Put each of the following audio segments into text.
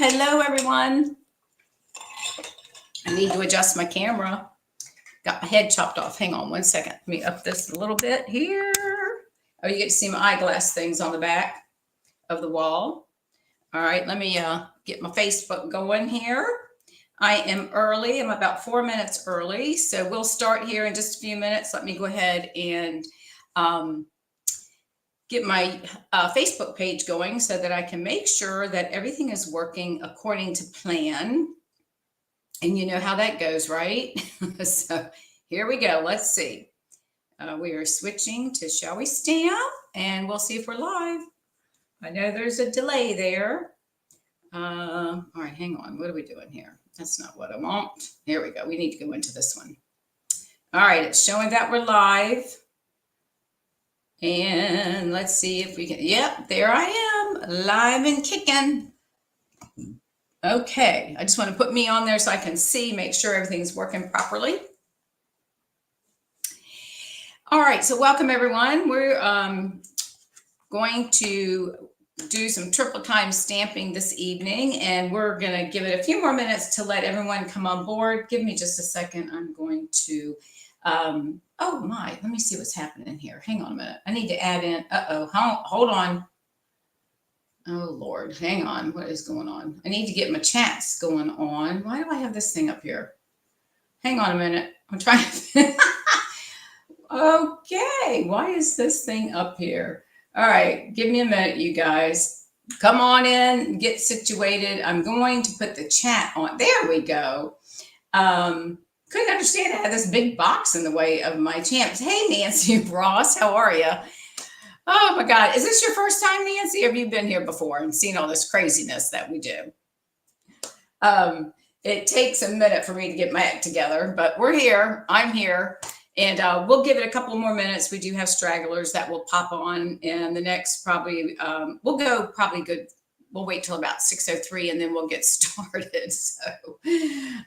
Hello, everyone. I need to adjust my camera. Got my head chopped off. Hang on one second. Let me up this a little bit here. Oh, you get to see my eyeglass things on the back of the wall. All right, let me get my Facebook going here. I am early. I'm about 4 minutes early. So we'll start here in just a few minutes. Let me go ahead and get my Facebook page going so that I can make sure that everything is working according to plan. And you know how that goes, right? So here we go. Let's see. We are switching to Shall We Stamp, and we'll see if we're live. I know there's a delay there. All right, hang on. What are we doing here? That's not what I want. Here we go. We need to go into this one. All right, it's showing that we're live. And let's see if we can. Yep, there I am, live and kicking. Okay, I just want to put me on there so I can see, make sure everything's working properly. All right, so welcome everyone. We're going to do some triple time stamping this evening, and we're going to give it a few more minutes to let everyone come on board. Give me just a second. I'm going to, oh my, let me see what's happening here. Hang on a minute. I need to add in, hold on. Oh Lord, hang on. What is going on? I need to get my chats going on. Why do I have this thing up here? Hang on a minute. I'm trying to, okay. Why is this thing up here? All right, give me a minute, you guys. Come on in, get situated. I'm going to put the chat on. There we go. Couldn't understand I had this big box in the way of my champs. Hey, Nancy Ross, how are you? Oh my God, is this your first time, Nancy? Or have you been here before and seen all this craziness that we do? It takes a minute for me to get my act together, but we're here. I'm here. And we'll give it a couple more minutes. We do have stragglers that will pop on in the next probably, we'll go probably good. We'll wait till about 6:03 and then we'll get started. So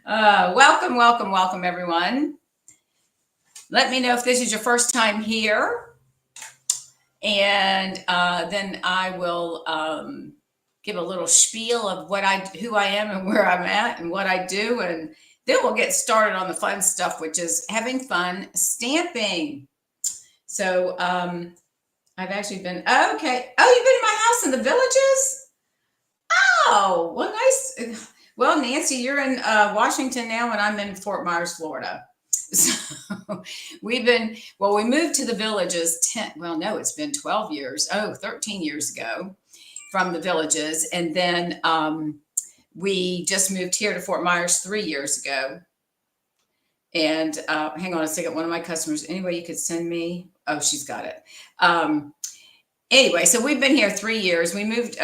welcome, welcome, welcome everyone. Let me know if this is your first time here. And then I will give a little spiel of who I am and where I'm at and what I do. And then we'll get started on the fun stuff, which is having fun stamping. So I've actually been, okay. Oh, you've been in my house in the Villages? Oh, well, nice. Well, Nancy, you're in Washington now, and I'm in Fort Myers, Florida. So we moved to the Villages it's been 12 years. 13 years ago from the Villages. And then we just moved here to Fort Myers 3 years ago. And hang on a second. One of my customers, anyway, you could send me. Oh, she's got it. Anyway, so we've been here 3 years. We moved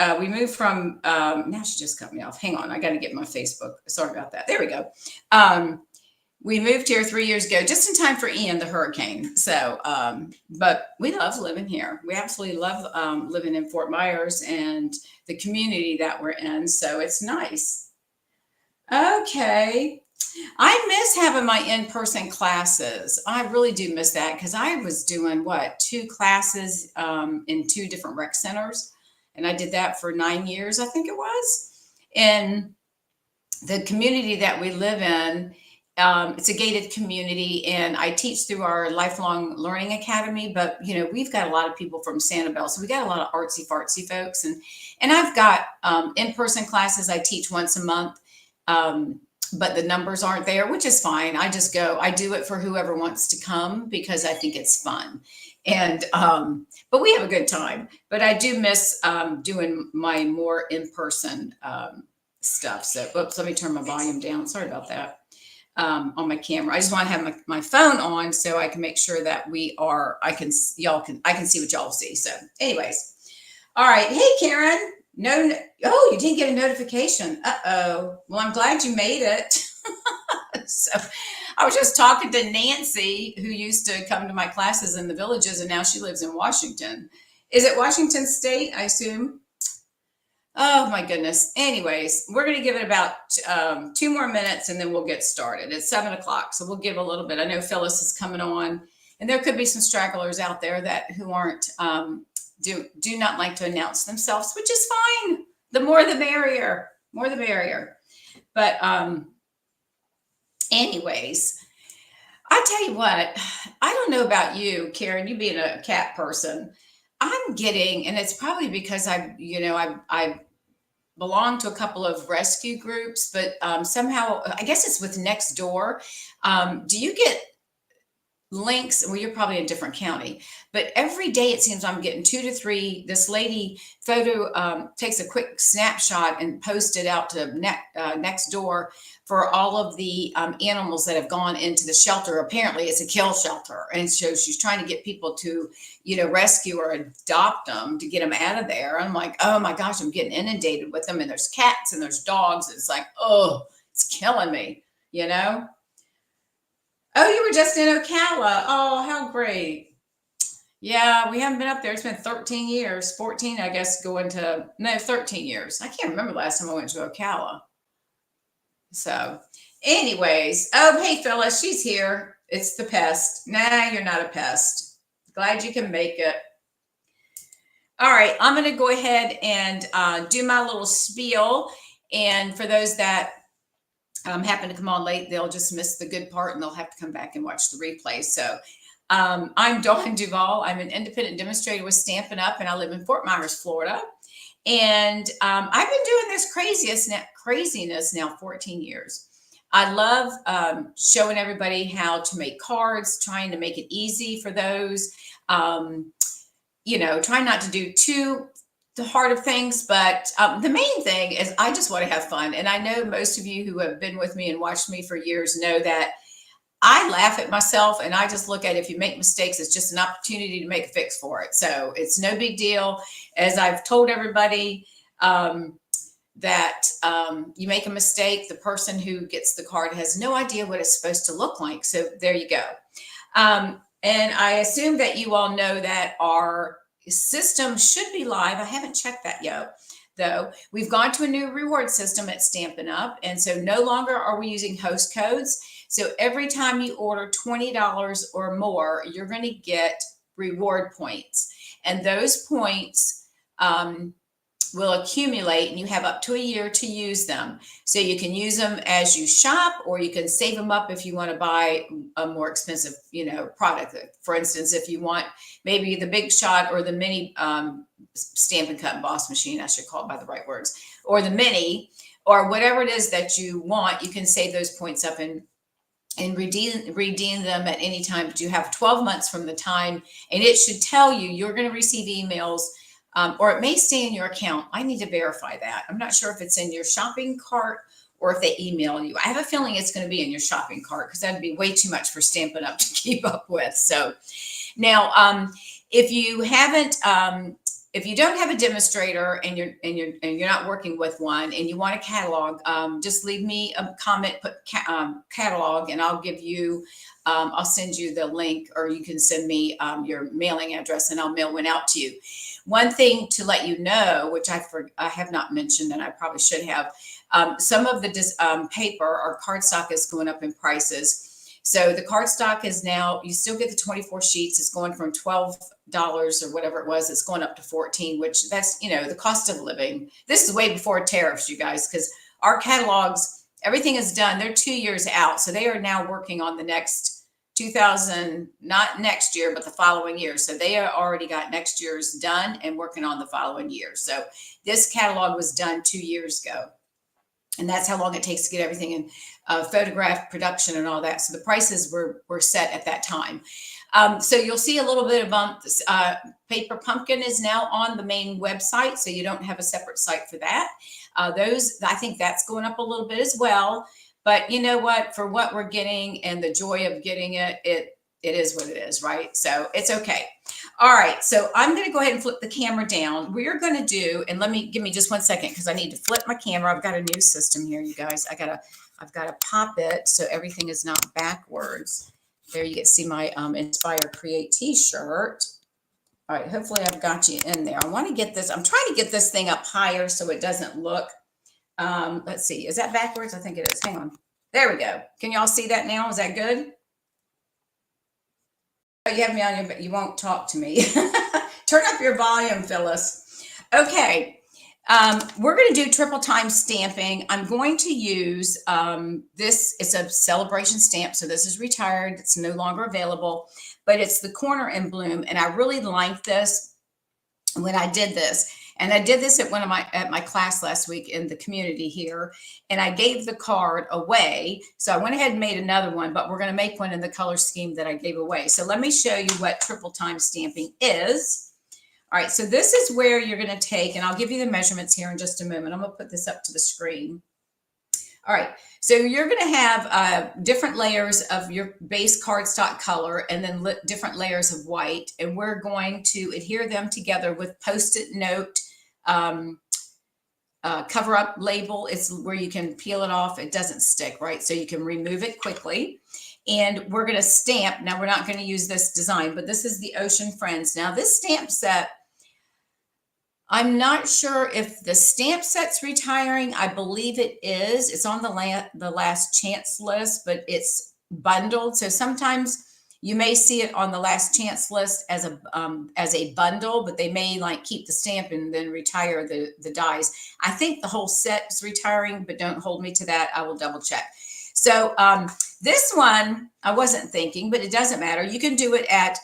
from, now she just cut me off. Hang on. I got to get my Facebook. Sorry about that. There we go. We moved here 3 years ago, just in time for Ian, the hurricane. So, but we love living here. We absolutely love living in Fort Myers and the community that we're in. So it's nice. Okay. I miss having my in-person classes. I really do miss that because I was doing 2 classes in 2 different rec centers. And I did that for 9 years, I think it was. And the community that we live in, it's a gated community, and I teach through our Lifelong Learning Academy. But we've got a lot of people from Sanibel, so we got a lot of artsy fartsy folks, and I've got in-person classes I teach once a month, but the numbers aren't there, which is fine. I just go. I do it for whoever wants to come because I think it's fun, and but we have a good time. But I do miss doing my more in-person stuff. So, oops, let me turn my volume down. Sorry about that. On my camera. I just want to have my phone on so I can make sure that I can see what y'all see. So anyways, all right. Hey, Karen. No, oh, you didn't get a notification. Uh-oh. Well, I'm glad you made it. So I was just talking to Nancy, who used to come to my classes in the Villages, and now she lives in Washington. Is it Washington State, I assume? Oh my goodness. Anyways, we're going to give it about 2 more minutes and then we'll get started. It's 7 o'clock. So we'll give a little bit. I know Phyllis is coming on, and there could be some stragglers out there who aren't, do not like to announce themselves, which is fine. The more, the merrier. More the merrier. But anyways, I tell you what, I don't know about you, Karen, you being a cat person. I'm getting, and it's probably because I belong to a couple of rescue groups, but somehow I guess it's with next door. Do you get links? Well, you're probably in a different county, but every day it seems I'm getting two to three. This lady photo takes a quick snapshot and posts it out to next door for all of the animals that have gone into the shelter. Apparently it's a kill shelter, and so she's trying to get people to rescue or adopt them to get them out of there. I'm like, oh my gosh, I'm getting inundated with them, and there's cats and there's dogs. It's like, oh, it's killing me, you know. Oh, you were just in Ocala. Oh, how great. Yeah, we haven't been up there. It's been 13 years, 14, I guess, going to, no, 13 years. I can't remember the last time I went to Ocala. So, anyways, oh, hey, Phyllis, she's here. It's the pest. Nah, you're not a pest. Glad you can make it. All right, I'm going to go ahead and do my little spiel. And for those that happen to come on late, they'll just miss the good part and they'll have to come back and watch the replay. So I'm Dawn Duvall. I'm an independent demonstrator with Stampin' Up, and I live in Fort Myers, Florida. And I've been doing this craziness now 14 years. I love showing everybody how to make cards, trying to make it easy for those. Trying not to do too the heart of things, but the main thing is I just want to have fun. And I know most of you who have been with me and watched me for years know that I laugh at myself, and I just look at, if you make mistakes, it's just an opportunity to make a fix for it. So it's no big deal. As I've told everybody, that you make a mistake, the person who gets the card has no idea what it's supposed to look like. So there you go. And I assume that you all know that our system should be live. I haven't checked that yet, though. We've gone to a new reward system at Stampin' Up, and so no longer are we using host codes. So every time you order $20 or more, you're going to get reward points, and those points will accumulate, and you have up to a year to use them. So you can use them as you shop, or you can save them up if you want to buy a more expensive, product. For instance, if you want maybe the big shot or the mini Stampin' Cut and Boss machine, I should call it by the right words, or the mini, or whatever it is that you want, you can save those points up and redeem them at any time. But you have 12 months from the time, and it should tell you you're going to receive emails. Or it may stay in your account. I need to verify that. I'm not sure if it's in your shopping cart or if they email you. I have a feeling it's going to be in your shopping cart, because that'd be way too much for Stampin' Up to keep up with. So now, if you don't have a demonstrator and you're not working with one and you want a catalog, just leave me a comment, put catalog, and I'll give you. I'll send you the link, or you can send me your mailing address and I'll mail one out to you. One thing to let you know, which I have not mentioned, and I probably should have, some of the paper or cardstock is going up in prices. So the cardstock is now, you still get the 24 sheets. It's going from $12 or whatever it was. It's going up to 14, which that's, the cost of living. This is way before tariffs, you guys, because our catalogs, everything is done. They're 2 years out. So they are now working on the next 2000, not next year, but the following year. So they are already got next year's done and working on the following year. So this catalog was done 2 years ago. And that's how long it takes to get everything in photograph production and all that. So the prices were set at that time. So you'll see a little bit of bump. Paper Pumpkin is now on the main website, so you don't have a separate site for that. I think that's going up a little bit as well. But you know what? For what we're getting and the joy of getting it, it is what it is, right? So it's okay. All right. So I'm going to go ahead and flip the camera down. We're going to do, and give me just 1 second, because I need to flip my camera. I've got a new system here, you guys. I've got to pop it so everything is not backwards. There you get see my Inspire Create t-shirt. All right. Hopefully I've got you in there. I want to get this. I'm trying to get this thing up higher so it doesn't look. Let's see. Is that backwards? I think it is. Hang on. There we go. Can y'all see that now? Is that good? Oh, you have me on you won't talk to me. Turn up your volume, Phyllis. Okay. We're going to do triple time stamping. I'm going to use this. It's a celebration stamp. So this is retired. It's no longer available, but it's the corner in bloom. And I really like this when I did this. And I did this at my class last week in the community here. And I gave the card away. So I went ahead and made another one, but we're going to make one in the color scheme that I gave away. So let me show you what triple time stamping is. All right, so this is where you're going to take, and I'll give you the measurements here in just a moment. I'm going to put this up to the screen. All right, so you're going to have different layers of your base cardstock color and then different layers of white, and we're going to adhere them together with Post-it note cover up label. It's where you can peel it off. It doesn't stick, right? So you can remove it quickly. And we're going to stamp. Now, we're not going to use this design, but this is the Ocean Friends. Now, this stamp set, I'm not sure if the stamp set's retiring. I believe it is. It's on the last chance list, but it's bundled. So sometimes you may see it on the last chance list as a bundle, but they may like keep the stamp and then retire the dies. I think the whole set is retiring, but don't hold me to that. I will double check. So this one, I wasn't thinking, but it doesn't matter. You can do it at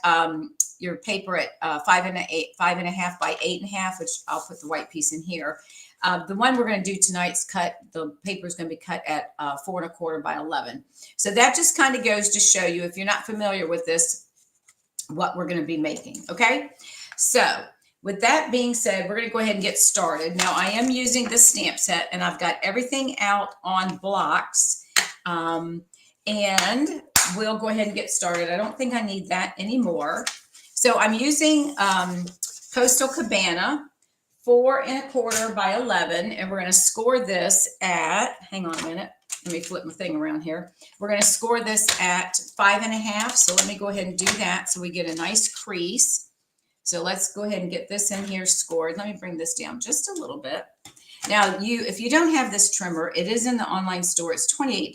your paper at 5.5 by 8.5, which I'll put the white piece in here. The one we're going to do tonight's cut, the paper is going to be cut at 4.25 by 11. So that just kind of goes to show you, if you're not familiar with this, what we're going to be making. Okay. So with that being said, we're going to go ahead and get started. Now I am using the stamp set and I've got everything out on blocks. And we'll go ahead and get started. I don't think I need that anymore. So I'm using Coastal Cabana 4.25 by 11, and we're going to score this at, hang on a minute, let me flip my thing around here. We're going to score this at 5.5. So let me go ahead and do that so we get a nice crease. So let's go ahead and get this in here scored. Let me bring this down just a little bit. Now, if you don't have this trimmer, it is in the online store. It's $28.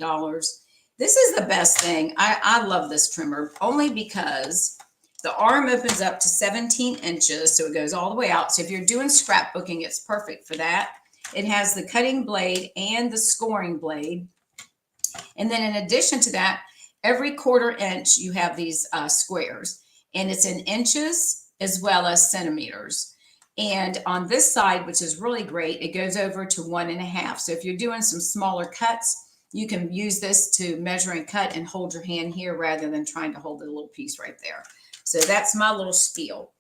This is the best thing. I love this trimmer only because the arm opens up to 17 inches, so it goes all the way out. So if you're doing scrapbooking, it's perfect for that. It has the cutting blade and the scoring blade. And then in addition to that, every 1/4 inch, you have these squares. And it's in inches as well as centimeters. And on this side, which is really great, it goes over to 1.5. So if you're doing some smaller cuts, you can use this to measure and cut and hold your hand here rather than trying to hold a little piece right there. So that's my little spiel.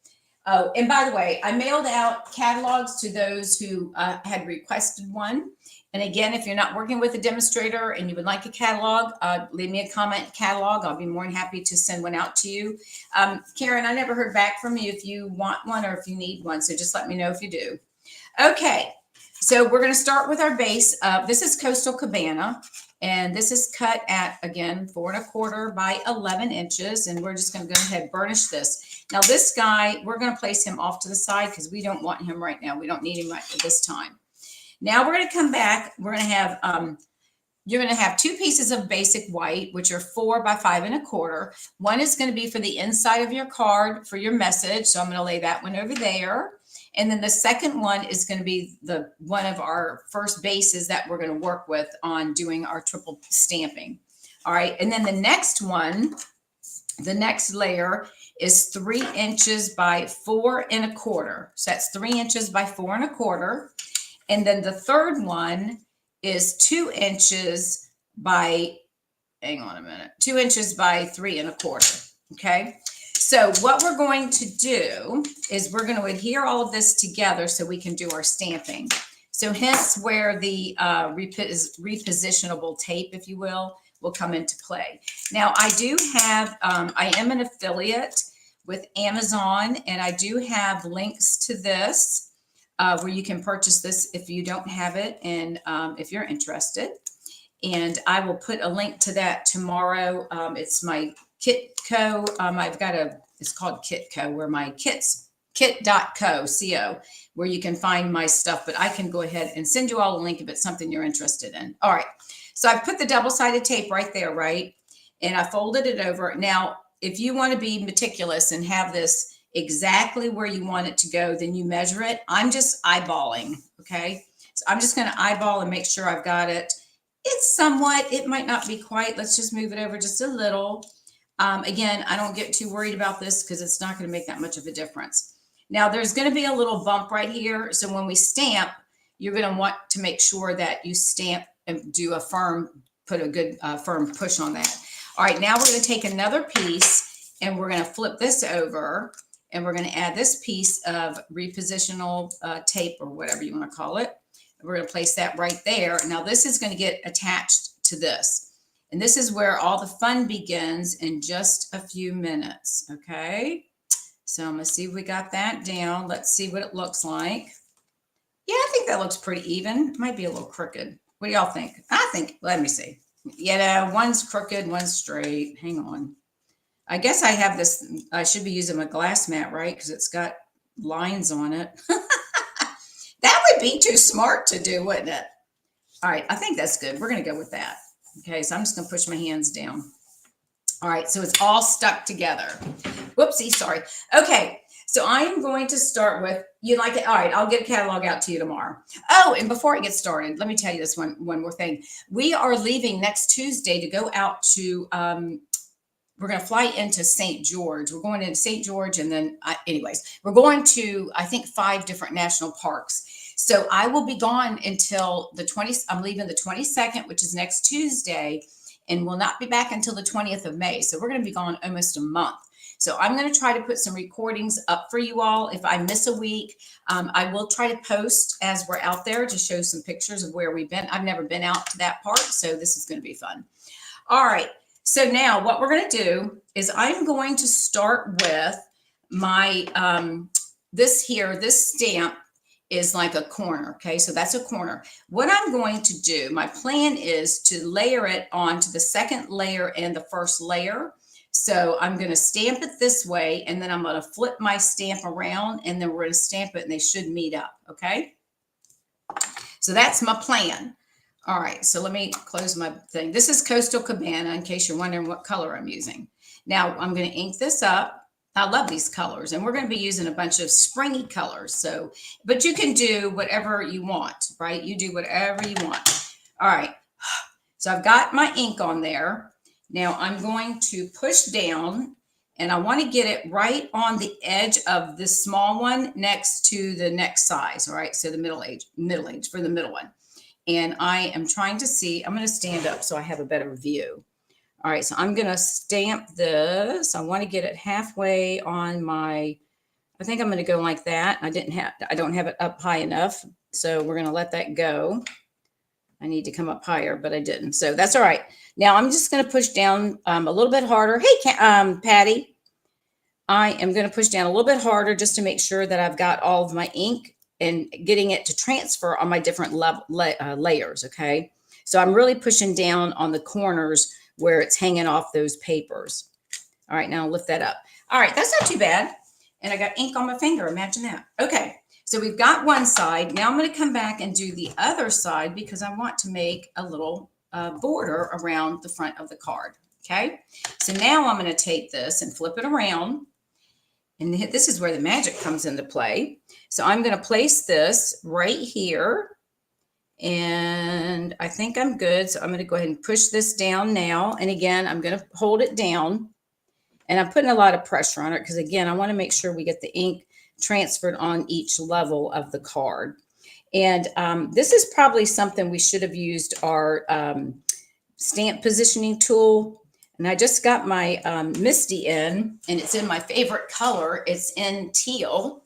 Oh, and by the way, I mailed out catalogs to those who had requested one. And again, if you're not working with a demonstrator and you would like a catalog, leave me a comment catalog. I'll be more than happy to send one out to you. Karen, I never heard back from you if you want one or if you need one. So just let me know if you do. Okay. So we're going to start with our base. This is Coastal Cabana, and this is cut at, again, 4.25 by 11 inches. And we're just going to go ahead and burnish this. Now, this guy, we're going to place him off to the side because we don't want him right now. We don't need him right at this time. Now we're going to come back. We're going to have, you're going to have 2 pieces of basic white, which are 4 by 5.25. One is going to be for the inside of your card for your message. So I'm going to lay that one over there. And then the second one is going to be one of our first bases that we're going to work with on doing our triple stamping. All right. And then the next one, the next layer is 3 inches by 4.25. So that's 3 inches by 4.25. And then the third one is 2 inches by, hang on a minute, 2 inches by 3.25. Okay. So what we're going to do is we're going to adhere all of this together so we can do our stamping. So hence where the repositionable tape, if you will come into play. Now I do have, I am an affiliate with Amazon, and I do have links to this where you can purchase this if you don't have it and if you're interested. And I will put a link to that tomorrow. It's my Kitco. I've got it's called Kitco, where my kit.co, where you can find my stuff, but I can go ahead and send you all a link if it's something you're interested in. All right. So I've put the double-sided tape right there, right? And I folded it over. Now, if you want to be meticulous and have this exactly where you want it to go. Then you measure it. I'm just eyeballing, okay? So I'm just gonna eyeball and make sure I've got it. It's somewhat, it might not be quite. Let's just move it over just a little. Again, I don't get too worried about this because it's not gonna make that much of a difference. Now there's gonna be a little bump right here. So when we stamp, you're gonna want to make sure that you stamp and do a firm, put a good firm push on that. All right, now we're gonna take another piece and we're gonna flip this over and we're gonna add this piece of repositional tape or whatever you wanna call it. We're gonna place that right there. Now this is gonna get attached to this. And this is where all the fun begins in just a few minutes, okay? So I'm gonna see if we got that down. Let's see what it looks like. Yeah, I think that looks pretty even. It might be a little crooked. What do y'all think? I think, let me see. You know, one's crooked, one's straight. Hang on. I guess I have this, I should be using my glass mat, right? Because it's got lines on it. That would be too smart to do, wouldn't it? All right, I think that's good. We're going to go with that. Okay, so I'm just going to push my hands down. All right, so it's all stuck together. Whoopsie, sorry. Okay, so I am going to start with, you like it? All right, I'll get a catalog out to you tomorrow. Oh, and before I get started, let me tell you this one more thing. We are leaving next Tuesday to go out to, we're going to fly into St. George. We're going into St. George and then, anyways, we're going to, I think, 5 different national parks. So I will be gone until the 20th. I'm leaving the 22nd, which is next Tuesday, and will not be back until the 20th of May. So we're going to be gone almost a month. So I'm going to try to put some recordings up for you all. If I miss a week, I will try to post as we're out there to show some pictures of where we've been. I've never been out to that park, so this is going to be fun. All right. So now what we're going to do is I'm going to start with my, this stamp is like a corner. Okay. So that's a corner. What I'm going to do, my plan is to layer it onto the second layer and the first layer. So I'm going to stamp it this way, and then I'm going to flip my stamp around, and then we're going to stamp it and they should meet up. Okay. So that's my plan. All right, so let me close my thing. This is Coastal Cabana, in case you're wondering what color I'm using. Now I'm going to ink this up. I love these colors, and we're going to be using a bunch of springy colors. So, but you can do whatever you want, right? You do whatever you want. All right, so I've got my ink on there. Now I'm going to push down, and I want to get it right on the edge of this small one next to the next size. All right, so the middle age for the middle one. And I am trying to see, I'm going to stand up so I have a better view. All right, so I'm going to stamp this. I want to get it halfway on my, I think I'm going to go like that. I don't have it up high enough. So we're going to let that go. I need to come up higher, but I didn't. So that's all right. Now I'm just going to push down a little bit harder. Hey, Patty, I am going to push down a little bit harder just to make sure that I've got all of my ink and getting it to transfer on my different layers, okay? So I'm really pushing down on the corners where it's hanging off those papers. All right, now I'll lift that up. All right, that's not too bad. And I got ink on my finger, imagine that. Okay, so we've got one side. Now I'm gonna come back and do the other side because I want to make a little border around the front of the card, okay? So now I'm gonna take this and flip it around. And this is where the magic comes into play. So I'm going to place this right here. And I think I'm good. So I'm going to go ahead and push this down now. And again, I'm going to hold it down. And I'm putting a lot of pressure on it because, again, I want to make sure we get the ink transferred on each level of the card. And this is probably something we should have used our stamp positioning tool. And I just got my Misty in, and it's in my favorite color. It's in teal.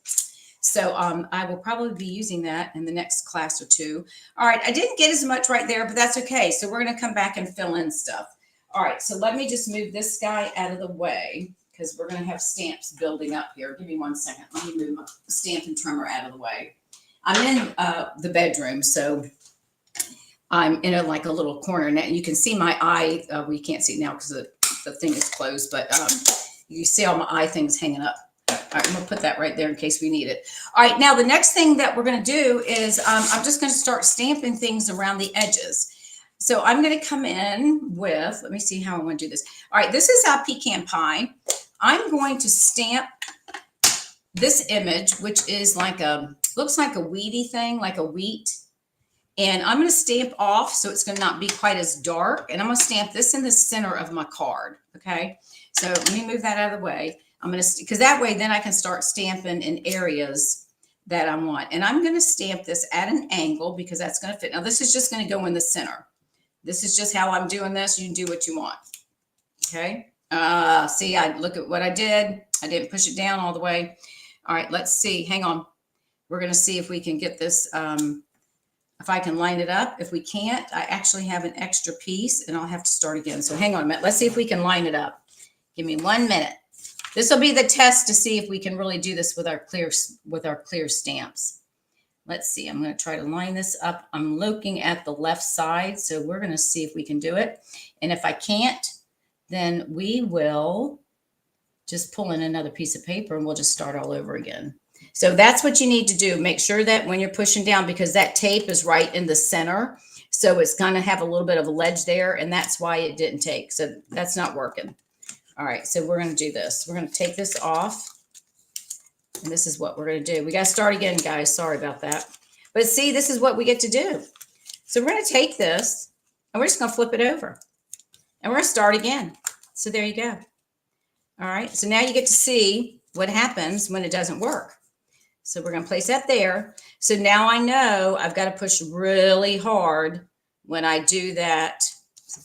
So I will probably be using that in the next class or two. All right, I didn't get as much right there, but that's okay. So we're going to come back and fill in stuff. All right, so let me just move this guy out of the way because we're going to have stamps building up here. Give me 1 second. Let me move my stamp and trimmer out of the way. I'm in the bedroom, so I'm in like a little corner now. You can see my eye. We can't see now because the thing is closed, but you see all my eye things hanging up. All right, I'm going to put that right there in case we need it. All right, now the next thing that we're going to do is I'm just going to start stamping things around the edges. So I'm going to come in with, let me see how I want to do this. All right, this is our pecan pie. I'm going to stamp this image, which is like looks like a weedy thing, like a wheat. And I'm going to stamp off so it's going to not be quite as dark. And I'm going to stamp this in the center of my card. Okay. So let me move that out of the way. I'm going to, because that way then I can start stamping in areas that I want. And I'm going to stamp this at an angle because that's going to fit. Now this is just going to go in the center. This is just how I'm doing this. You can do what you want. Okay. See, I look at what I did. I didn't push it down all the way. All right, let's see. Hang on. We're going to see if we can get this, if I can line it up. If we can't, I actually have an extra piece and I'll have to start again. So hang on a minute. Let's see if we can line it up. Give me 1 minute. This will be the test to see if we can really do this with our clear stamps. Let's see. I'm going to try to line this up. I'm looking at the left side. So we're going to see if we can do it. And if I can't, then we will just pull in another piece of paper and we'll just start all over again. So that's what you need to do. Make sure that when you're pushing down, because that tape is right in the center, so it's going to have a little bit of a ledge there, and that's why it didn't take. So that's not working. All right, so we're going to do this. We're going to take this off, and this is what we're going to do. We got to start again, guys. Sorry about that. But see, this is what we get to do. So we're going to take this, and we're just going to flip it over, and we're going to start again. So there you go. All right, so now you get to see what happens when it doesn't work. So we're going to place that there. So now I know I've got to push really hard when I do that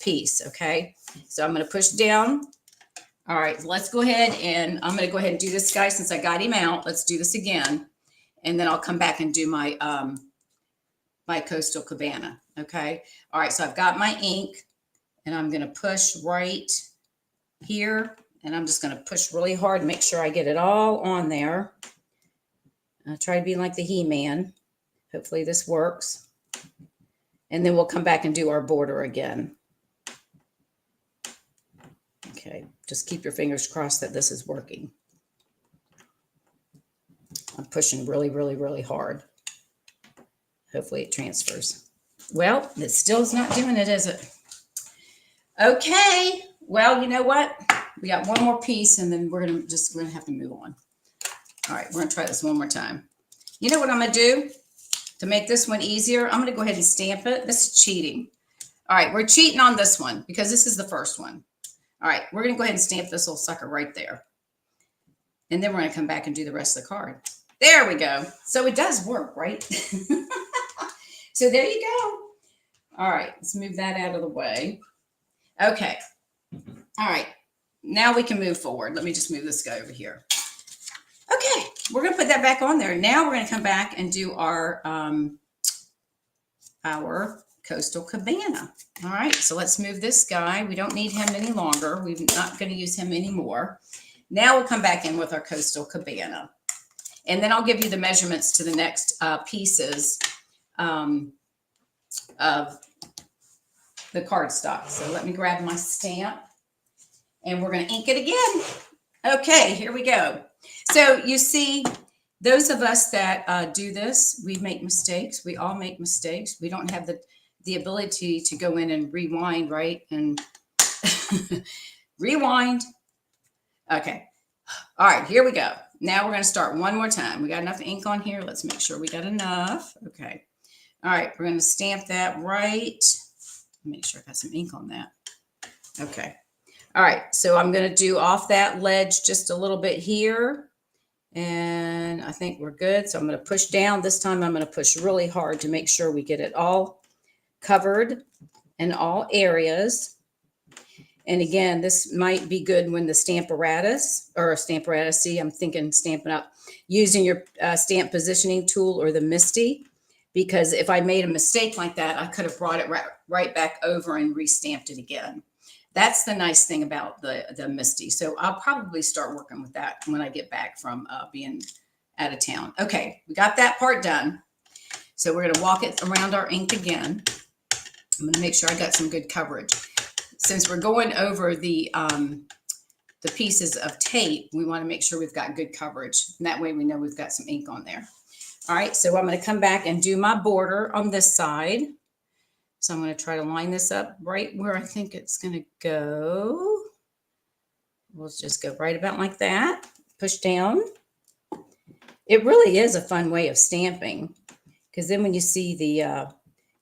piece, okay? So I'm going to push down. All right, let's go ahead and I'm going to go ahead and do this guy since I got him out. Let's do this again. And then I'll come back and do my, my Coastal Cabana, okay? All right, so I've got my ink and I'm going to push right here. And I'm just going to push really hard, make sure I get it all on there. I'll try to be like the He-Man. Hopefully this works. And then we'll come back and do our border again. Okay, just keep your fingers crossed that this is working. I'm pushing really, really, really hard. Hopefully it transfers. Well, it still is not doing it, is it? Okay, well, you know what? We got one more piece and then we're gonna have to move on. All right, we're gonna try this one more time. You know what I'm gonna do to make this one easier? I'm gonna go ahead and stamp it. This is cheating. All right, we're cheating on this one because this is the first one. All right, we're gonna go ahead and stamp this little sucker right there. And then we're gonna come back and do the rest of the card. There we go. So it does work, right? So there you go. All right, let's move that out of the way. Okay, all right. Now we can move forward. Let me just move this guy over here. Okay, we're going to put that back on there. Now we're going to come back and do our Coastal Cabana. All right, so let's move this guy. We don't need him any longer. We're not going to use him anymore. Now we'll come back in with our Coastal Cabana. And then I'll give you the measurements to the next pieces of the cardstock. So let me grab my stamp. And we're going to ink it again. Okay, here we go. So you see, those of us that do this, we make mistakes. We all make mistakes. We don't have the ability to go in and rewind, right? And rewind. Okay. All right, here we go. Now we're going to start one more time. We got enough ink on here. Let's make sure we got enough. Okay. All right, we're going to stamp that right. Make sure I got some ink on that. Okay. All right, so I'm going to do off that ledge just a little bit here. And I think we're good. So I'm going to push down. This time I'm going to push really hard to make sure we get it all covered in all areas. And again, this might be good when the Stamparatus, see, I'm thinking Stampin' Up, using your stamp positioning tool or the Misty. Because if I made a mistake like that, I could have brought it right back over and restamped it again. That's the nice thing about the Misty. So I'll probably start working with that when I get back from being out of town. Okay, we got that part done. So we're going to walk it around our ink again. I'm going to make sure I got some good coverage. Since we're going over the pieces of tape, we want to make sure we've got good coverage. And that way we know we've got some ink on there. All right, so I'm going to come back and do my border on this side. So I'm going to try to line this up right where I think it's going to go. We'll just go right about like that. Push down. It really is a fun way of stamping because then when you see the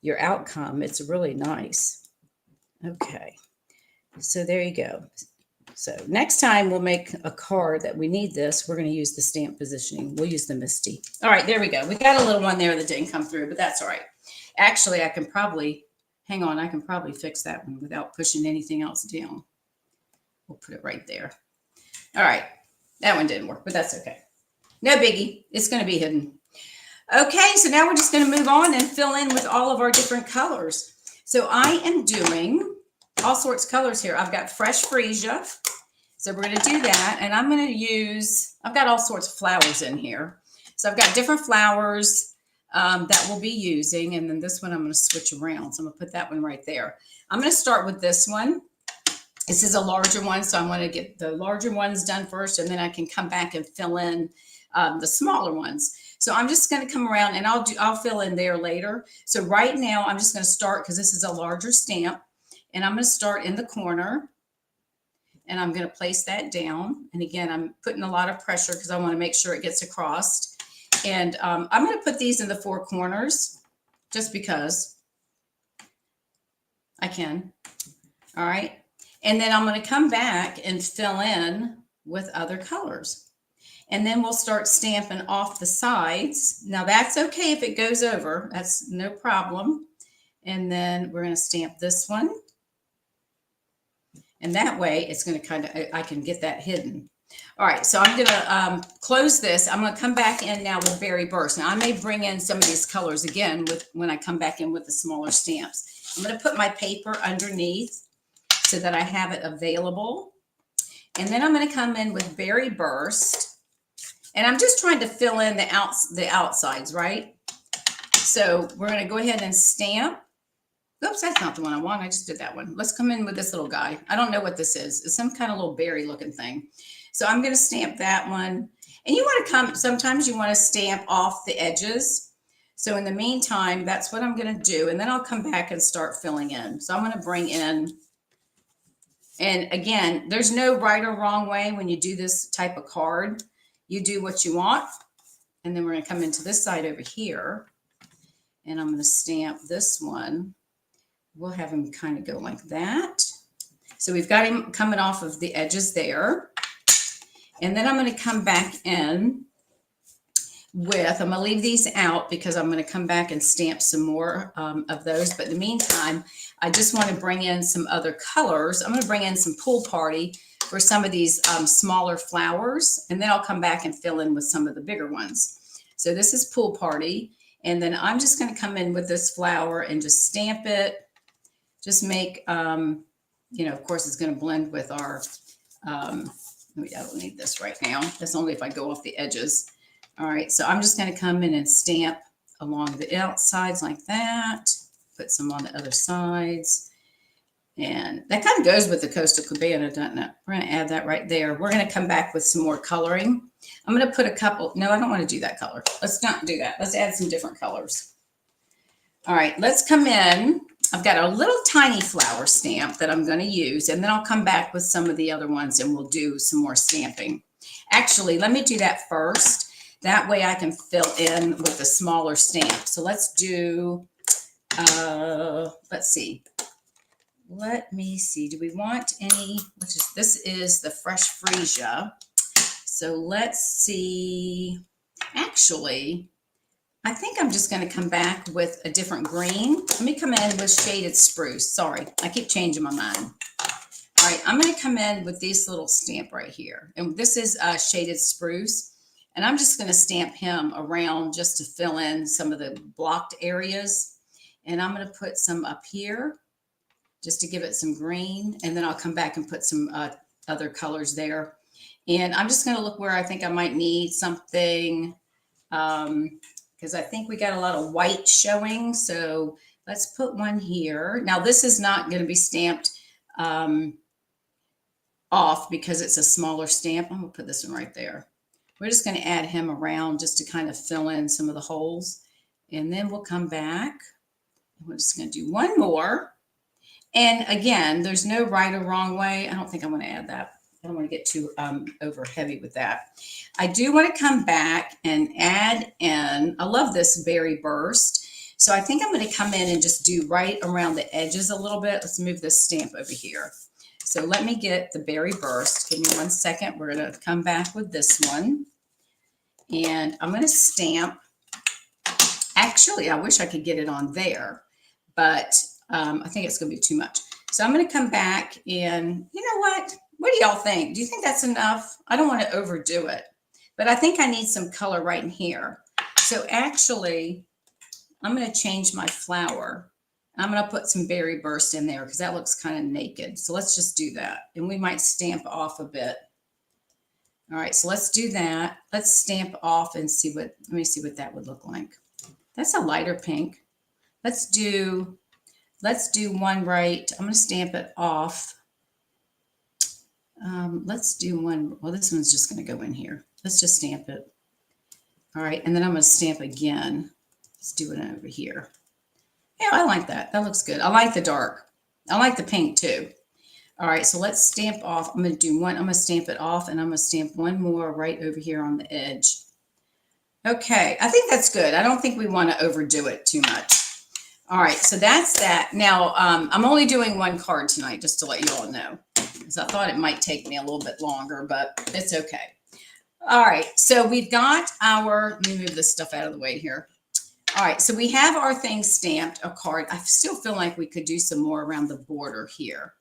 your outcome, it's really nice. Okay, so there you go. So next time we'll make a card that we need this. We're going to use the stamp positioning. We'll use the Misty. All right, there we go. We got a little one there that didn't come through, but that's all right. Actually, I can probably, hang on, I can probably fix that one without pushing anything else down. We'll put it right there. All right, that one didn't work, but that's okay. No biggie. It's going to be hidden. Okay, so now we're just going to move on and fill in with all of our different colors. So I am doing all sorts of colors here. I've got fresh freesia. So we're going to do that. And I'm going to use, I've got all sorts of flowers in here. So I've got different flowers that we'll be using. And then this one I'm going to switch around. So I'm going to put that one right there. I'm going to start with this one. This is a larger one. So I'm going to get the larger ones done first. And then I can come back and fill in the smaller ones. So I'm just going to come around and I'll fill in there later. So right now I'm just going to start because this is a larger stamp, and I'm going to start in the corner and I'm going to place that down. And again, I'm putting a lot of pressure because I want to make sure it gets across. And I'm going to put these in the four corners just because I can. All right. And then I'm going to come back and fill in with other colors. And then we'll start stamping off the sides. Now that's okay if it goes over, that's no problem. And then we're going to stamp this one. And that way it's going to kind of, I can get that hidden. All right, so I'm going to close this. I'm going to come back in now with Berry Burst. Now I may bring in some of these colors again when I come back in with the smaller stamps. I'm going to put my paper underneath so that I have it available. And then I'm going to come in with Berry Burst. And I'm just trying to fill in the outsides, right? So we're going to go ahead and stamp. Oops, that's not the one I want. I just did that one. Let's come in with this little guy. I don't know what this is. It's some kind of little berry looking thing. So I'm going to stamp that one. And you want to come, sometimes you want to stamp off the edges. So in the meantime, that's what I'm going to do. And then I'll come back and start filling in. So I'm going to bring in, and again, there's no right or wrong way when you do this type of card. You do what you want. And then we're going to come into this side over here. And I'm going to stamp this one. We'll have him kind of go like that. So we've got him coming off of the edges there. And then I'm going to come back in with, I'm going to leave these out because I'm going to come back and stamp some more of those. But in the meantime, I just want to bring in some other colors. I'm going to bring in some Pool Party for some of these smaller flowers, and then I'll come back and fill in with some of the bigger ones. So this is Pool Party, and then I'm just going to come in with this flower and just stamp it. Just make, you know, of course it's going to blend with our, I don't need this right now. That's only if I go off the edges. All right, so I'm just going to come in and stamp along the outsides like that. Put some on the other sides. And that kind of goes with the Coastal Cabana, doesn't it? We're going to add that right there. We're going to come back with some more coloring. I'm going to put a couple. No, I don't want to do that color. Let's not do that. Let's add some different colors. All right, let's come in. I've got a little tiny flower stamp that I'm going to use, and then I'll come back with some of the other ones and we'll do some more stamping. Actually, let me do that first. That way I can fill in with the smaller stamp. So let's do, let's see. Let me see. Do we want any, this is the fresh freesia. So let's see. Actually, I think I'm just going to come back with a different green. Let me come in with shaded spruce. Sorry, I keep changing my mind. All right, I'm going to come in with this little stamp right here. And this is shaded spruce. And I'm just going to stamp him around just to fill in some of the blocked areas. And I'm going to put some up here, just to give it some green, and then I'll come back and put some other colors there. And I'm just going to look where I think I might need something, because I think we got a lot of white showing. So let's put one here. Now this is not going to be stamped off because it's a smaller stamp. I'm going to put this one right there. We're just going to add him around just to kind of fill in some of the holes. And then we'll come back. We're just going to do one more. And again, there's no right or wrong way. I don't think I'm going to add that. I don't want to get too over heavy with that. I do want to come back and add in, I love this berry burst. So I think I'm going to come in and just do right around the edges a little bit. Let's move this stamp over here. So let me get the berry burst. Give me 1 second. We're going to come back with this one. And I'm going to stamp. Actually, I wish I could get it on there, but I think it's going to be too much. So I'm going to come back and, you know what? What do y'all think? Do you think that's enough? I don't want to overdo it, but I think I need some color right in here. So actually, I'm going to change my flower. I'm going to put some berry burst in there because that looks kind of naked. So let's just do that. And we might stamp off a bit. All right, so let's do that. Let's stamp off and see what, let me see what that would look like. That's a lighter pink. Let's do one right. I'm going to stamp it off. Let's do one. Well, this one's just going to go in here. Let's just stamp it. All right. And then I'm going to stamp again. Let's do it over here. Yeah, I like that. That looks good. I like the dark. I like the pink too. All right. So let's stamp off. I'm going to do one. I'm going to stamp it off and I'm going to stamp one more right over here on the edge. Okay. I think that's good. I don't think we want to overdo it too much. All right. So that's that. Now, I'm only doing one card tonight, just to let you all know. I thought it might take me a little bit longer, but it's okay. All right, so we've got our, let me move this stuff out of the way here. All right, so we have our thing stamped, a card. I still feel like we could do some more around the border here.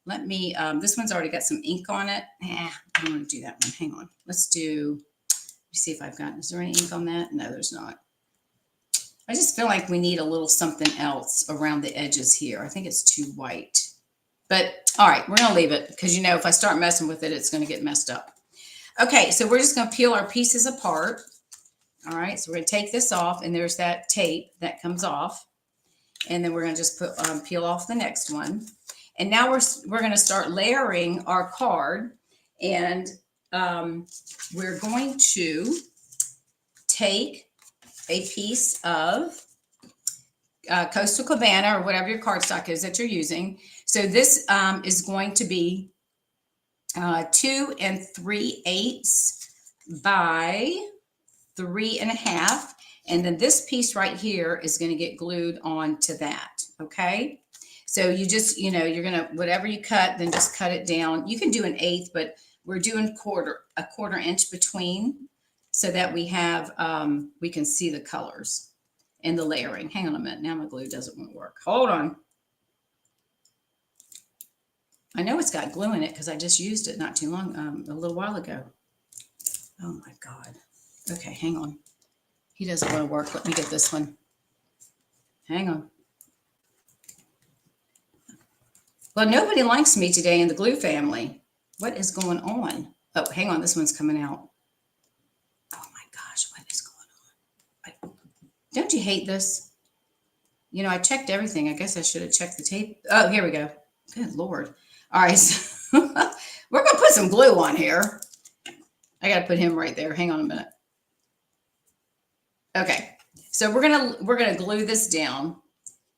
Let me, this one's already got some ink on it. I don't want to do that one. Hang on. Let's do, let me see if I've got, is there any ink on that? No, there's not. I just feel like we need a little something else around the edges here. I think it's too white. But all right, we're going to leave it because, you know, if I start messing with it, it's going to get messed up. Okay, so we're just going to peel our pieces apart. All right, so we're going to take this off, and there's that tape that comes off. And then we're going to just put peel off the next one. And now we're going to start layering our card. And we're going to take a piece of Coastal Cabana or whatever your cardstock is that you're using. So this is going to be 2 3/8 by 3 1/2. And then this piece right here is going to get glued onto that. Okay. So you just, you know, you're going to, whatever you cut, then just cut it down. You can do 1/8, but we're doing a quarter inch between so that we have, we can see the colors and the layering. Hang on a minute. Now my glue doesn't want to work. Hold on. I know it's got glue in it because I just used it not too long, a little while ago. Oh my God. Okay, hang on. He doesn't want to work. Let me get this one. Hang on. Well, nobody likes me today in the glue family. What is going on? Oh, hang on. This one's coming out. Oh my gosh, what is going on? Don't you hate this? You know, I checked everything. I guess I should have checked the tape. Oh, here we go. Good Lord. All right, so we're going to put some glue on here. I got to put him right there. Hang on a minute. Okay, so we're gonna glue this down,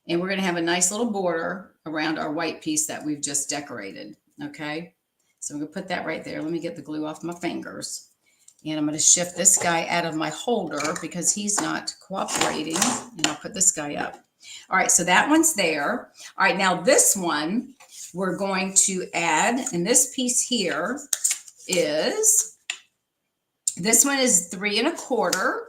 and we're going to have a nice little border around our white piece that we've just decorated. Okay, so I'm going to put that right there. Let me get the glue off my fingers, and I'm going to shift this guy out of my holder because he's not cooperating, and I'll put this guy up. All right, so that one's there. All right, now this one we're going to add, and this piece here is, this one is 3 1/4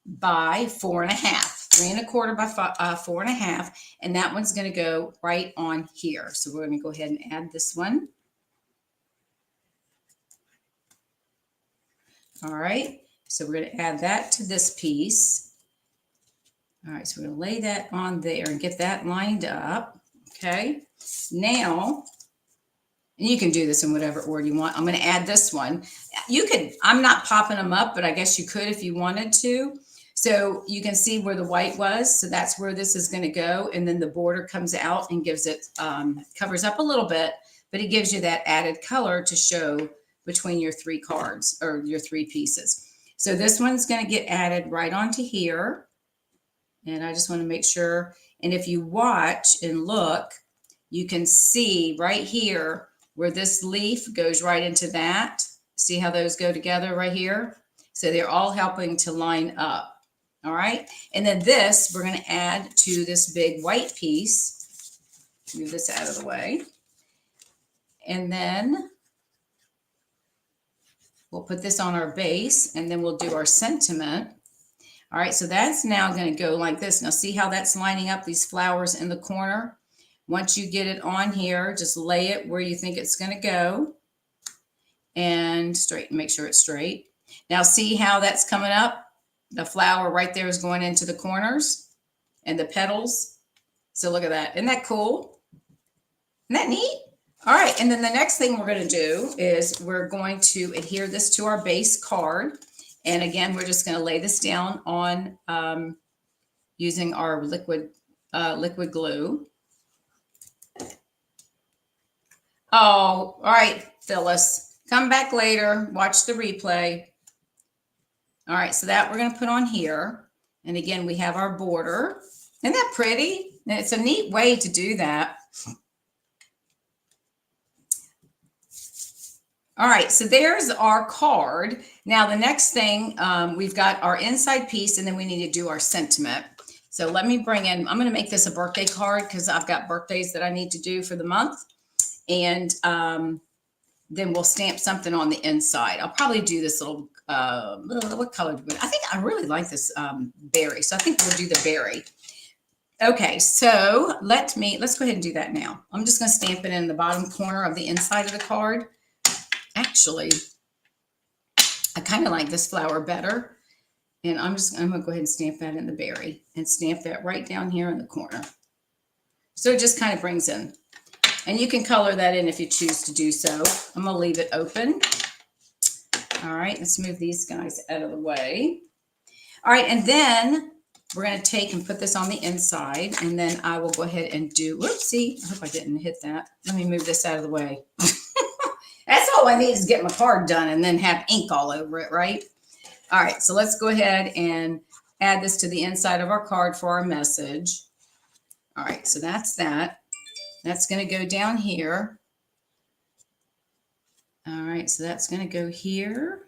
by 4 1/2. 3 1/4 by 4 1/2, and that one's going to go right on here. So we're going to go ahead and add this one. All right, so we're going to add that to this piece. All right, so we're going to lay that on there and get that lined up. Okay, now, and you can do this in whatever order you want. I'm going to add this one. You could, I'm not popping them up, but I guess you could if you wanted to. So you can see where the white was. So that's where this is going to go. And then the border comes out and gives it, covers up a little bit, but it gives you that added color to show between your 3 cards or your 3 pieces. So this one's going to get added right onto here. And I just want to make sure. And if you watch and look, you can see right here where this leaf goes right into that. See how those go together right here? So they're all helping to line up. All right. And then this, we're going to add to this big white piece. Move this out of the way. And then we'll put this on our base, and then we'll do our sentiment. All right, so that's now going to go like this. Now see how that's lining up these flowers in the corner? Once you get it on here, just lay it where you think it's going to go and straight, make sure it's straight. Now see how that's coming up? The flower right there is going into the corners and the petals. So look at that. Isn't that cool? Isn't that neat? All right, and then the next thing we're going to do is we're going to adhere this to our base card. And again, we're just going to lay this down on using our liquid glue. Oh, all right, Phyllis, come back later, watch the replay. All right, so that we're going to put on here. And again, we have our border. Isn't that pretty? And it's a neat way to do that. All right, so there's our card. Now the next thing, we've got our inside piece, and then we need to do our sentiment. So let me bring in, I'm going to make this a birthday card because I've got birthdays that I need to do for the month. And then we'll stamp something on the inside. I'll probably do this little, what color? I think I really like this berry. So I think we'll do the berry. Okay, so let's go ahead and do that now. I'm just going to stamp it in the bottom corner of the inside of the card. Actually, I kind of like this flower better. And I'm going to go ahead and stamp that in the berry and stamp that right down here in the corner. So it just kind of brings in. And you can color that in if you choose to do so. I'm going to leave it open. All right, let's move these guys out of the way. All right, and then we're going to take and put this on the inside. And then I will go ahead and do, whoopsie, I hope I didn't hit that. Let me move this out of the way. That's all I need is get my card done and then have ink all over it, right? All right, so let's go ahead and add this to the inside of our card for our message. All right, so that's that. That's going to go down here. All right, so that's going to go here.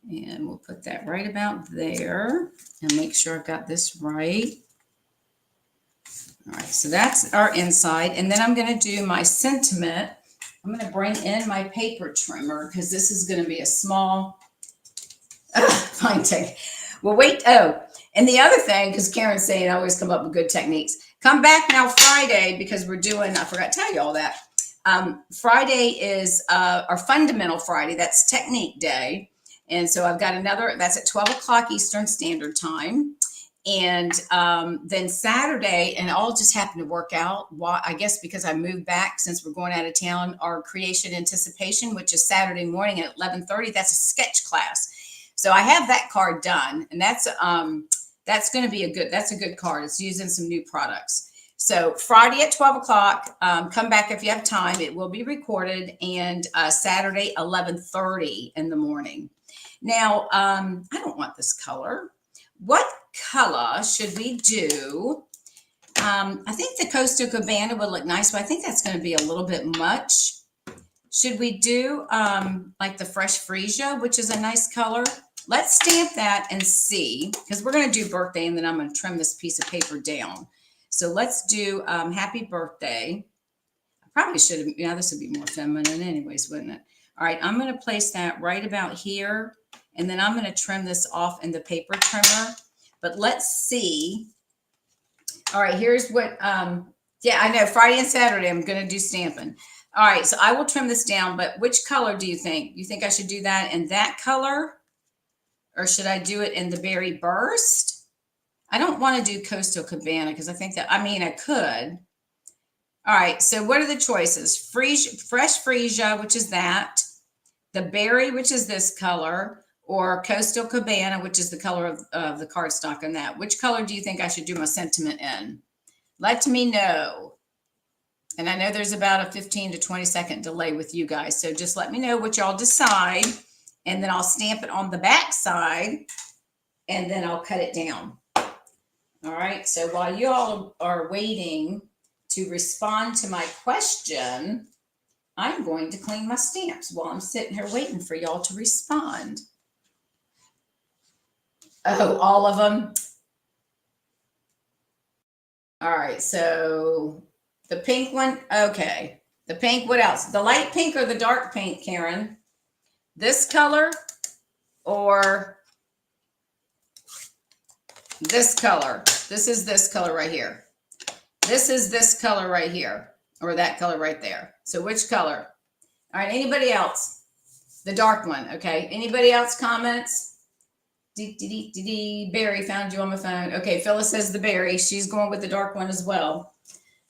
And we'll put that right about there and make sure I've got this right. All right, so that's our inside. And then I'm going to do my sentiment. I'm going to bring in my paper trimmer because this is going to be a small fine take. Well, wait. Oh, and the other thing, because Karen's saying I always come up with good techniques. Come back now Friday because we're doing, I forgot to tell you all that. Friday is our fundamental Friday. That's technique day. And so I've got another, that's at 12 o'clock Eastern Standard Time. And then Saturday, and it all just happened to work out. I guess because I moved back since we're going out of town, our Creation Anticipation, which is Saturday morning at 11:30, that's a sketch class. So I have that card done, and that's going to be that's a good card. It's using some new products. So Friday at 12 o'clock, come back if you have time. It will be recorded, and Saturday 11:30 in the morning. Now, I don't want this color. What color should we do? I think the Coastal Cabana would look nice, but I think that's going to be a little bit much. Should we do like the Fresh Freesia, which is a nice color? Let's stamp that and see, because we're going to do birthday, and then I'm going to trim this piece of paper down. So let's do happy birthday. I probably should have, yeah, this would be more feminine anyways, wouldn't it? All right, I'm going to place that right about here. And then I'm going to trim this off in the paper trimmer. But let's see. All right, here's what, yeah, I know Friday and Saturday I'm going to do stamping. All right, so I will trim this down, but which color do you think? You think I should do that in that color? Or should I do it in the Berry Burst? I don't want to do Coastal Cabana because I think that, I mean, I could. All right, so what are the choices? Fresh Freesia, which is that. The Berry, which is this color. Or Coastal Cabana, which is the color of the cardstock on that. Which color do you think I should do my sentiment in? Let me know. And I know there's about a 15 to 20 second delay with you guys. So just let me know what y'all decide. And then I'll stamp it on the back side. And then I'll cut it down. All right. So while you all are waiting to respond to my question, I'm going to clean my stamps while I'm sitting here waiting for y'all to respond. Oh, all of them. All right, so the pink one, okay. The pink, what else? The light pink or the dark pink, Karen? This color or this color? This is this color right here. This is this color right here, or that color right there. So which color? All right, anybody else? The dark one, okay. Anybody else comments? Barry found you on my phone. Okay, Phyllis says the berry. She's going with the dark one as well.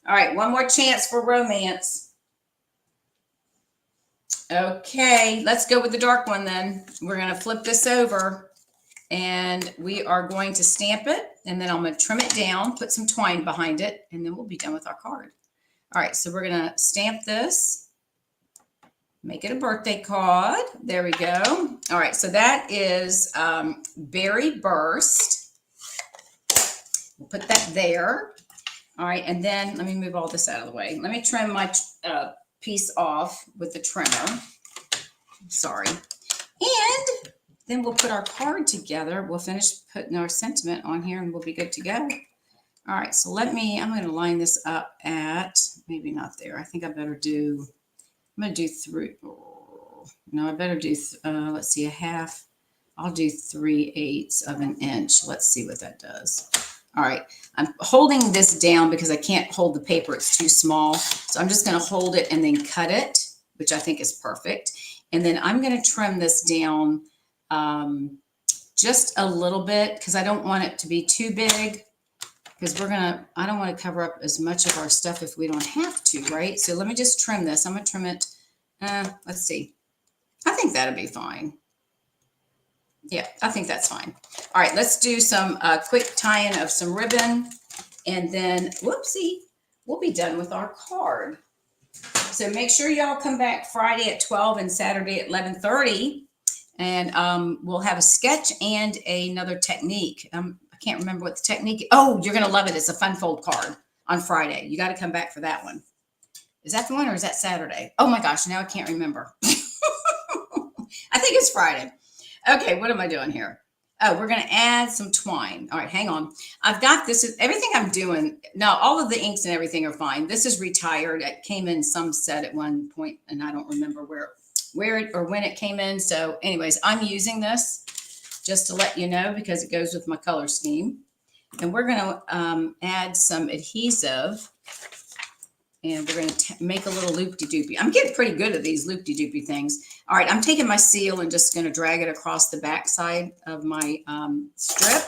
All right, one more chance for romance. Okay, let's go with the dark one then. We're going to flip this over and we are going to stamp it, and then I'm going to trim it down, put some twine behind it, and then we'll be done with our card. All right, so we're going to stamp this. Make it a birthday card. There we go. All right, so that is Berry Burst. We'll put that there. All right, and then let me move all this out of the way. Let me trim my piece off with the trimmer. Sorry. And then we'll put our card together. We'll finish putting our sentiment on here and we'll be good to go. All right, so I'm going to line this up at, maybe not there. I think I better do, I'm going to do three. No, I better do, let's see, a half. I'll do 3/8 of an inch. Let's see what that does. All right, I'm holding this down because I can't hold the paper. It's too small. So I'm just going to hold it and then cut it, which I think is perfect. And then I'm going to trim this down just a little bit because I don't want it to be too big. Because I don't want to cover up as much of our stuff if we don't have to, right? So let me just trim this. I'm going to trim it. Let's see. I think that'll be fine. Yeah, I think that's fine. All right, let's do some quick tying of some ribbon. And then, whoopsie, we'll be done with our card. So make sure y'all come back Friday at 12 and Saturday at 11:30. And we'll have a sketch and another technique. I can't remember what the technique. Oh, you're going to love it. It's a fun fold card on Friday. You got to come back for that one. Is that the one or is that Saturday? Oh my gosh, now I can't remember. I think it's Friday. Okay, what am I doing here? Oh, we're going to add some twine. All right, hang on. I've got this. Everything I'm doing now, all of the inks and everything are fine. This is retired. It came in some set at one point, and I don't remember where it or when it came in. So anyways, I'm using this just to let you know because it goes with my color scheme. And we're going to add some adhesive. And we're going to make a little loop-de-doopy. I'm getting pretty good at these loop-de-doopy things. All right, I'm taking my seal and just going to drag it across the back side of my strip.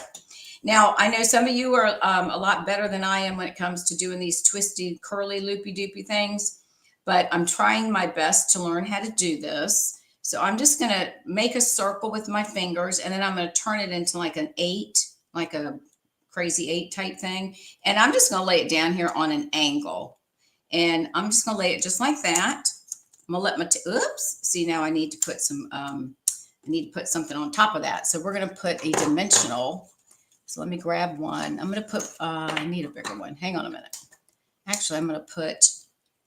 Now, I know some of you are a lot better than I am when it comes to doing these twisty, curly, loopy-doopy things, but I'm trying my best to learn how to do this. So I'm just going to make a circle with my fingers, and then I'm going to turn it into like an 8, like a crazy 8 type thing. And I'm just going to lay it down here on an angle. And I'm just going to lay it just like that. I'm going to let my, oops, see now I need to put some, I need to put something on top of that. So we're going to put a dimensional. So let me grab one. I'm going to put, I need a bigger one. Hang on a minute. Actually, I'm going to put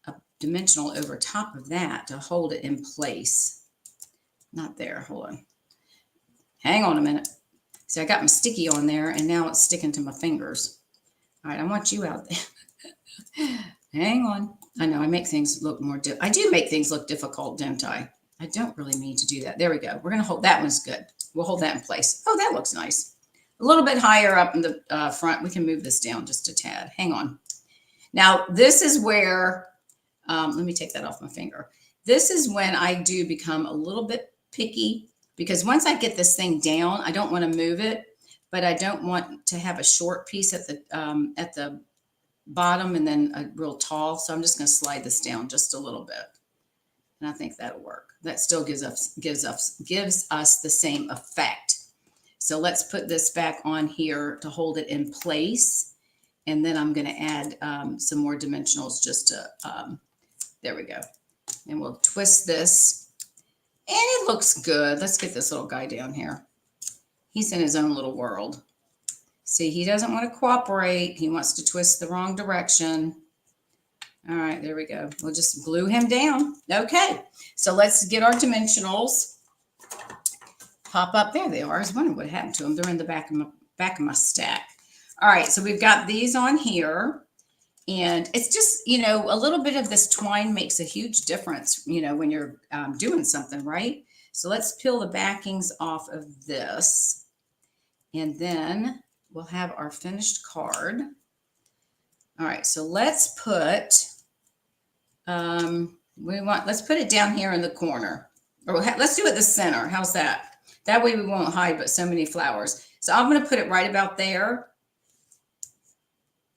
a dimensional over top of that to hold it in place. Not there. Hold on. Hang on a minute. See, I got my sticky on there and now it's sticking to my fingers. All right. I want you out there. Hang on. I know I make things look more, I do make things look difficult, don't I? I don't really mean to do that. There we go. We're going to hold, that one's good. We'll hold that in place. Oh, that looks nice. A little bit higher up in the front. We can move this down just a tad. Hang on. Now, this is where, let me take that off my finger. This is when I do become a little bit picky because once I get this thing down, I don't want to move it, but I don't want to have a short piece at the bottom and then a real tall. So I'm just going to slide this down just a little bit. And I think that'll work. That still gives us the same effect. So let's put this back on here to hold it in place. And then I'm going to add some more dimensionals just to, there we go. And we'll twist this. And it looks good. Let's get this little guy down here. He's in his own little world. See, he doesn't want to cooperate. He wants to twist the wrong direction. All right, there we go. We'll just glue him down. Okay, so let's get our dimensionals. Pop up. There they are. I was wondering what happened to them. They're in the back of my stack. All right, so we've got these on here. And it's just, you know, a little bit of this twine makes a huge difference, you know, when you're doing something, right? So let's peel the backings off of this. And then we'll have our finished card. All right, so let's put, let's put it down here in the corner. Or let's do it the center. How's that? That way we won't hide but so many flowers. So I'm going to put it right about there.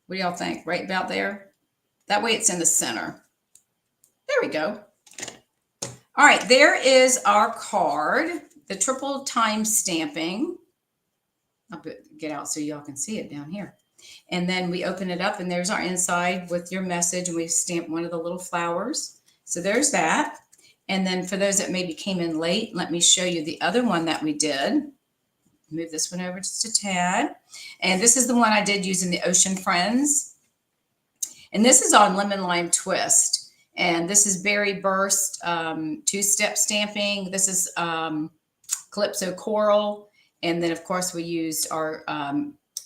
What do y'all think? Right about there? That way it's in the center. There we go. All right, there is our card, the triple time stamping. I'll get out so y'all can see it down here. And then we open it up and there's our inside with your message, and we've stamped one of the little flowers. So there's that. And then for those that maybe came in late, let me show you the other one that we did. Move this one over just a tad. And this is the one I did using the Ocean Friends. And this is on Lemon Lime Twist. And this is Berry Burst two-step stamping. This is Calypso Coral. And then, of course, we used our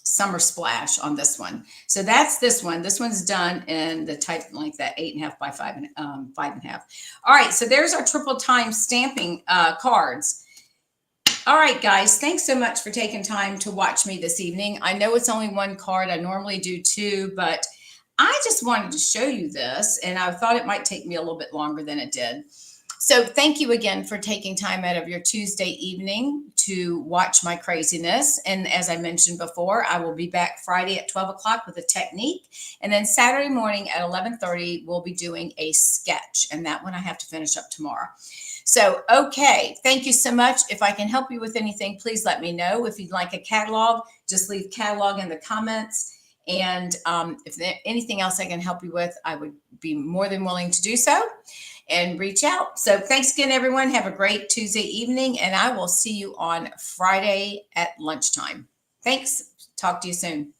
Summer Splash on this one. So that's this one. This one's done in the type like that 8.5 by 5.5. All right, so there's our triple time stamping cards. All right, guys, thanks so much for taking time to watch me this evening. I know it's only one card. I normally do two, but I just wanted to show you this, and I thought it might take me a little bit longer than it did. So thank you again for taking time out of your Tuesday evening to watch my craziness. And as I mentioned before, I will be back Friday at 12 o'clock with a technique. And then Saturday morning at 11:30, we'll be doing a sketch. And that one I have to finish up tomorrow. So, okay, thank you so much. If I can help you with anything, please let me know. If you'd like a catalog, just leave catalog in the comments. And if there's anything else I can help you with, I would be more than willing to do so and reach out. So thanks again, everyone. Have a great Tuesday evening, and I will see you on Friday at lunchtime. Thanks. Talk to you soon.